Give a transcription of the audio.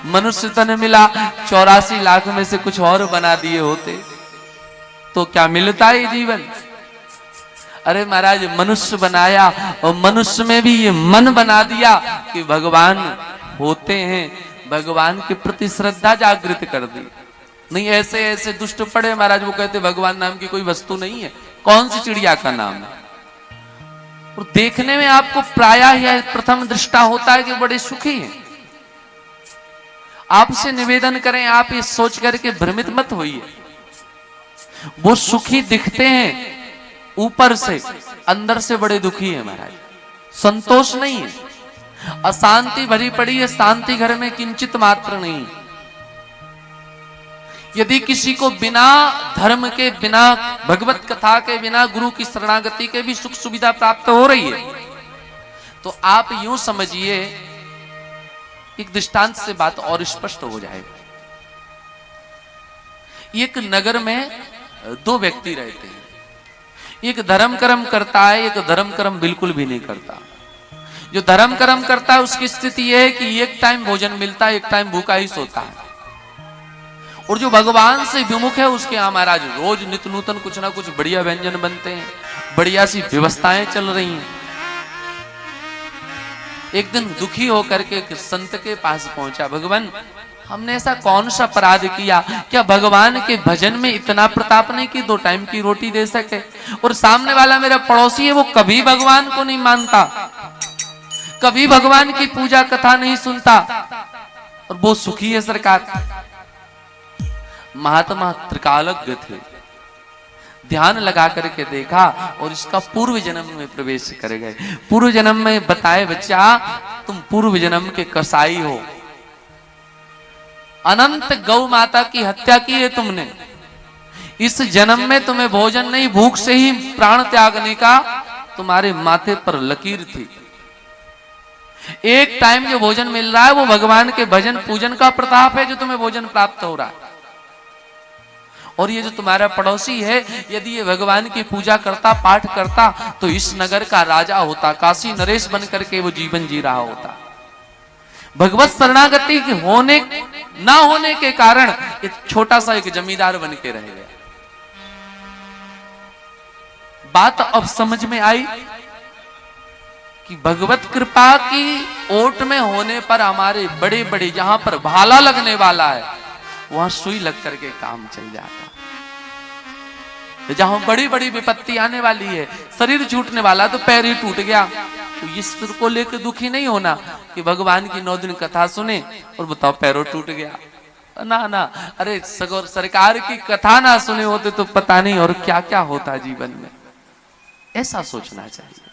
मनुष्य तन मिला 84 लाख में से कुछ और बना दिए होते तो क्या मिलता ये जीवन। अरे महाराज मनुष्य बनाया और मनुष्य में भी ये मन बना दिया कि भगवान होते हैं, भगवान के प्रति श्रद्धा जागृत कर दी। नहीं ऐसे ऐसे दुष्ट पड़े महाराज, वो कहते भगवान नाम की कोई वस्तु नहीं है, कौन सी चिड़िया का नाम है। और देखने में आपको प्रायः यह प्रथम दृष्टा होता है कि बड़े सुखी हैं। आपसे निवेदन करें आप ये सोच करके भ्रमित मत होइए, वो सुखी दिखते हैं ऊपर से, अंदर से बड़े दुखी है महाराज, संतोष नहीं है, अशांति भरी पड़ी है, शांति घर में किंचित मात्र नहीं। यदि किसी को बिना धर्म के, बिना भगवत कथा के, बिना गुरु की शरणागति के भी सुख सुविधा प्राप्त हो रही है तो आप यूं समझिए, एक दृष्टांत से बात और स्पष्ट हो जाएगा। एक नगर में दो व्यक्ति रहते हैं, एक धर्म कर्म करता है, एक धर्म कर्म बिल्कुल भी नहीं करता। जो धर्म कर्म करता है उसकी स्थिति यह है कि एक टाइम भोजन मिलता है, एक टाइम भूखा ही सोता है। और जो भगवान से विमुख है उसके यहाँ महाराज रोज नित्य नूतन कुछ ना कुछ बढ़िया व्यंजन बनते हैं, बढ़िया सी व्यवस्थाएं चल रही हैं। एक दिन दुखी होकर के एक संत के पास पहुंचा, भगवान हमने ऐसा कौन सा अपराध किया, क्या भगवान के भजन में इतना प्रताप नहीं कि 2 टाइम की रोटी दे सके। और सामने वाला मेरा पड़ोसी है, वो कभी भगवान को नहीं मानता, कभी भगवान की पूजा कथा नहीं सुनता और वो सुखी है सरकार। महात्मा त्रिकालज्ञ थे, ध्यान लगा करके देखा और इसका पूर्व जन्म में प्रवेश कर गए। पूर्व जन्म में बताए बच्चा तुम पूर्व जन्म के कसाई हो, अनंत गौ माता की हत्या की है तुमने, इस जन्म में तुम्हें भोजन नहीं भूख से ही प्राण त्यागने का तुम्हारे माथे पर लकीर थी। एक टाइम जो भोजन मिल रहा है वो भगवान के भजन पूजन का प्रताप है जो तुम्हें भोजन प्राप्त हो रहा है। और ये जो तुम्हारा पड़ोसी है यदि ये भगवान की पूजा करता, पाठ करता तो इस नगर का राजा होता, काशी नरेश बन करके वो जीवन जी रहा होता। भगवत शरणागति होने ना होने के कारण एक छोटा सा एक जमींदार बन के रह गया। बात अब समझ में आई कि भगवत कृपा की ओट में होने पर हमारे बड़े बड़े, जहां पर भाला लगने वाला है वहां सुई लग करके काम चल जाता। जहां बड़ी बड़ी विपत्ति आने वाली है, शरीर छूटने वाला तो पैर ही टूट गया, तो इस को लेकर दुखी नहीं होना कि भगवान की 9 दिन कथा सुने और बताओ पैरों टूट गया। ना ना, अरे सरकार की कथा ना सुने होते तो पता नहीं और क्या क्या होता जीवन में। ऐसा सोचना चाहिए।